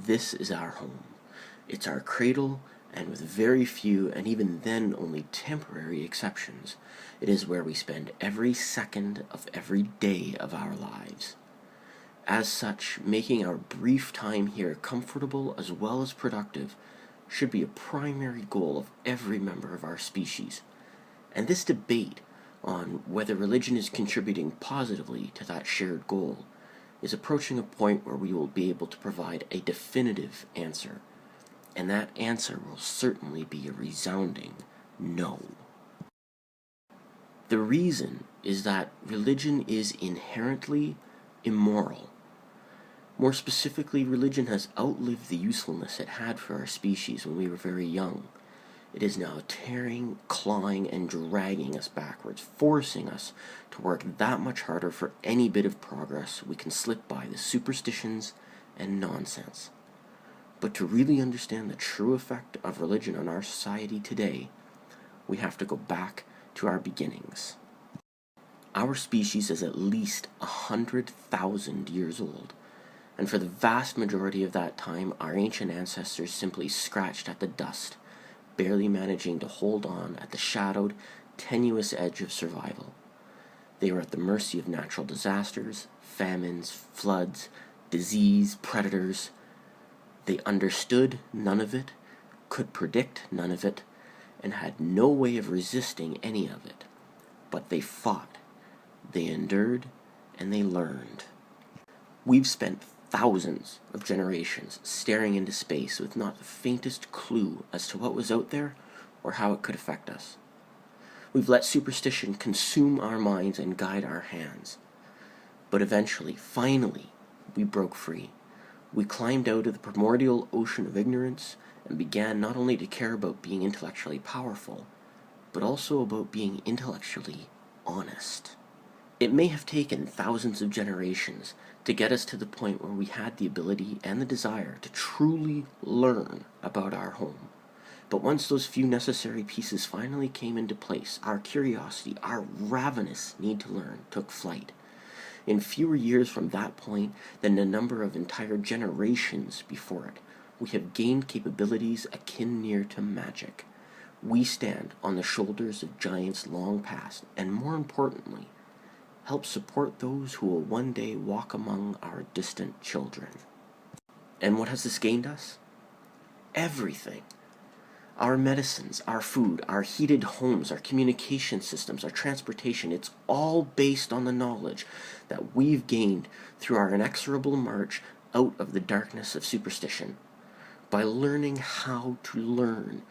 This is our home. It's our cradle, and with very few, and even then only temporary exceptions, it is where we spend every second of every day of our lives. As such, making our brief time here comfortable as well as productive should be a primary goal of every member of our species. And this debate on whether religion is contributing positively to that shared goal is approaching a point where we will be able to provide a definitive answer. And that answer will certainly be a resounding no. The reason is that religion is inherently immoral. More specifically, religion has outlived the usefulness it had for our species when we were very young. It is now tearing, clawing, and dragging us backwards, forcing us to work that much harder for any bit of progress we can slip by the superstitions and nonsense. But to really understand the true effect of religion on our society today, we have to go back to our beginnings. Our species is at least 100,000 years old. And for the vast majority of that time, our ancient ancestors simply scratched at the dust, barely managing to hold on at the shadowed, tenuous edge of survival. They were at the mercy of natural disasters, famines, floods, disease, predators. They understood none of it, could predict none of it, and had no way of resisting any of it. But they fought, they endured, and they learned. We've spent thousands of generations staring into space with not the faintest clue as to what was out there or how it could affect us. We've let superstition consume our minds and guide our hands. But eventually, finally, we broke free. We climbed out of the primordial ocean of ignorance and began not only to care about being intellectually powerful, but also about being intellectually honest. It may have taken thousands of generations to get us to the point where we had the ability and the desire to truly learn about our home. But once those few necessary pieces finally came into place, our curiosity, our ravenous need to learn, took flight. In fewer years from that point than the number of entire generations before it, we have gained capabilities akin near to magic. We stand on the shoulders of giants long past, and more importantly, help support those who will one day walk among our distant children. And what has this gained us? Everything. Our medicines, our food, our heated homes, our communication systems, our transportation, it's all based on the knowledge that we've gained through our inexorable march out of the darkness of superstition. By learning how to learn,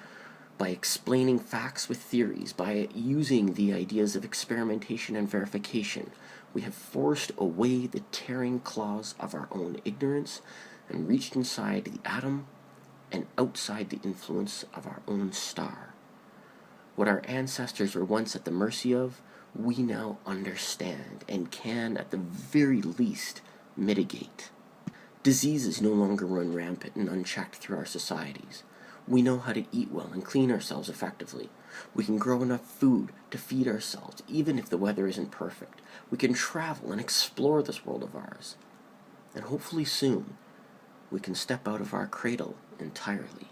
by explaining facts with theories, by using the ideas of experimentation and verification, we have forced away the tearing claws of our own ignorance and reached inside the atom and outside the influence of our own star. What our ancestors were once at the mercy of, we now understand and can, at the very least, mitigate. Diseases no longer run rampant and unchecked through our societies. We know how to eat well and clean ourselves effectively. We can grow enough food to feed ourselves, even if the weather isn't perfect. We can travel and explore this world of ours. And hopefully soon, we can step out of our cradle entirely.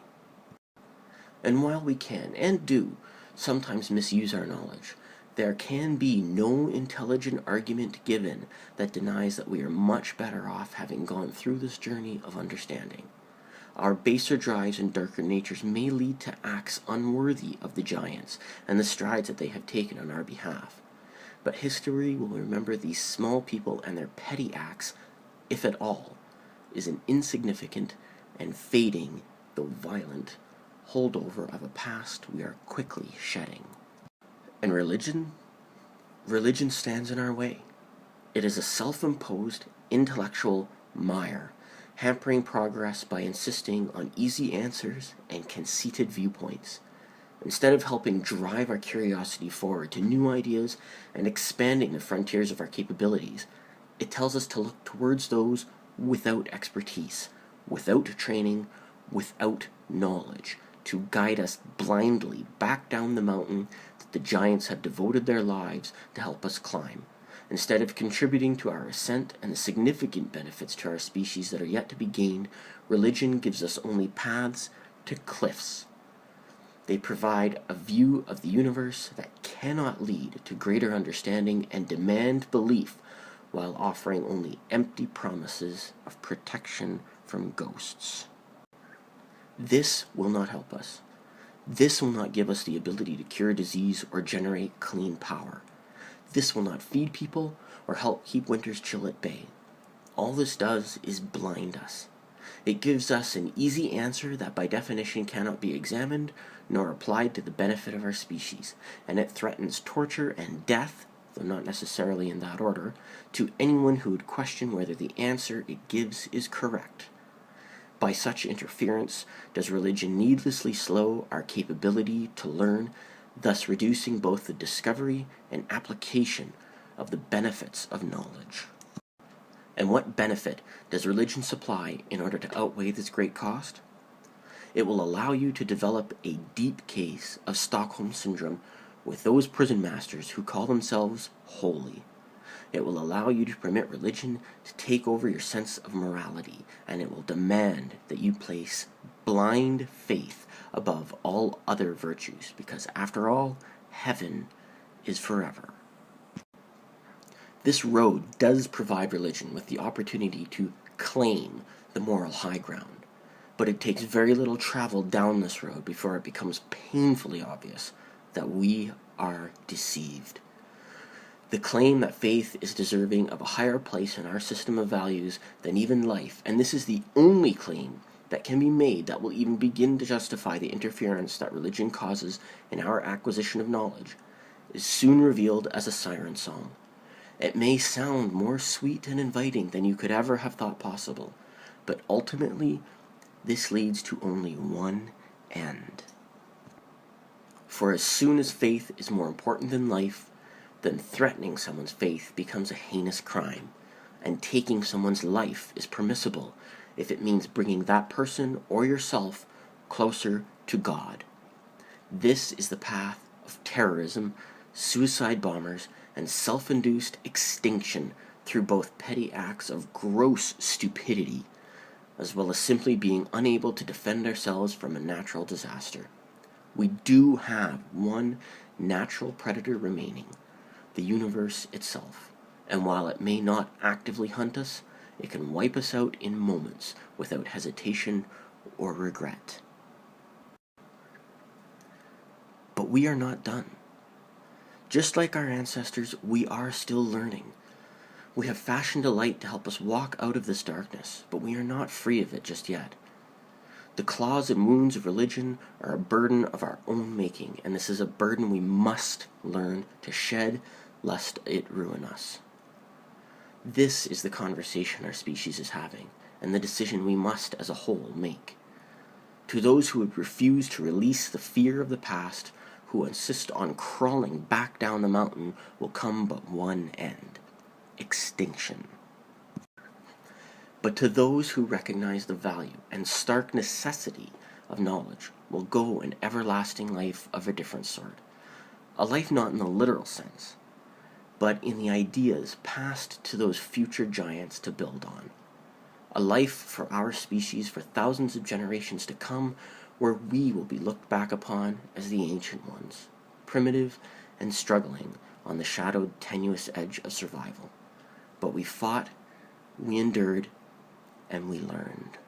And while we can, and do, sometimes misuse our knowledge, there can be no intelligent argument given that denies that we are much better off having gone through this journey of understanding. Our baser drives and darker natures may lead to acts unworthy of the giants and the strides that they have taken on our behalf. But history will remember these small people and their petty acts, if at all, is an insignificant and fading, though violent, holdover of a past we are quickly shedding. And religion? Religion stands in our way. It is a self-imposed intellectual mire, hampering progress by insisting on easy answers and conceited viewpoints. Instead of helping drive our curiosity forward to new ideas and expanding the frontiers of our capabilities, it tells us to look towards those without expertise, without training, without knowledge, to guide us blindly back down the mountain that the giants have devoted their lives to help us climb. Instead of contributing to our ascent and the significant benefits to our species that are yet to be gained, religion gives us only paths to cliffs. They provide a view of the universe that cannot lead to greater understanding and demand belief, while offering only empty promises of protection from ghosts. This will not help us. This will not give us the ability to cure disease or generate clean power. This will not feed people or help keep winter's chill at bay. All this does is blind us. It gives us an easy answer that by definition cannot be examined nor applied to the benefit of our species, and it threatens torture and death, though not necessarily in that order, to anyone who would question whether the answer it gives is correct. By such interference does religion needlessly slow our capability to learn, thus reducing both the discovery and application of the benefits of knowledge. And what benefit does religion supply in order to outweigh this great cost? It will allow you to develop a deep case of Stockholm Syndrome with those prison masters who call themselves holy. It will allow you to permit religion to take over your sense of morality, and it will demand that you place blind faith above all other virtues, because after all, heaven is forever. This road does provide religion with the opportunity to claim the moral high ground, but it takes very little travel down this road before it becomes painfully obvious that we are deceived. The claim that faith is deserving of a higher place in our system of values than even life, and this is the only claim that can be made that will even begin to justify the interference that religion causes in our acquisition of knowledge, is soon revealed as a siren song. It may sound more sweet and inviting than you could ever have thought possible, but ultimately this leads to only one end. For as soon as faith is more important than life, then threatening someone's faith becomes a heinous crime, and taking someone's life is permissible if it means bringing that person or yourself closer to God. This is the path of terrorism, suicide bombers, and self-induced extinction through both petty acts of gross stupidity, as well as simply being unable to defend ourselves from a natural disaster. We do have one natural predator remaining, the universe itself, and while it may not actively hunt us, it can wipe us out in moments without hesitation or regret. But we are not done. Just like our ancestors, we are still learning. We have fashioned a light to help us walk out of this darkness, but we are not free of it just yet. The claws and wounds of religion are a burden of our own making, and this is a burden we must learn to shed lest it ruin us. This is the conversation our species is having, and the decision we must as a whole make. To those who would refuse to release the fear of the past, who insist on crawling back down the mountain, will come but one end: extinction. But to those who recognize the value and stark necessity of knowledge will go an everlasting life of a different sort. A life not in the literal sense, but in the ideas passed to those future giants to build on. A life for our species for thousands of generations to come, where we will be looked back upon as the ancient ones, primitive and struggling on the shadowed, tenuous edge of survival. But we fought, we endured, and we learned.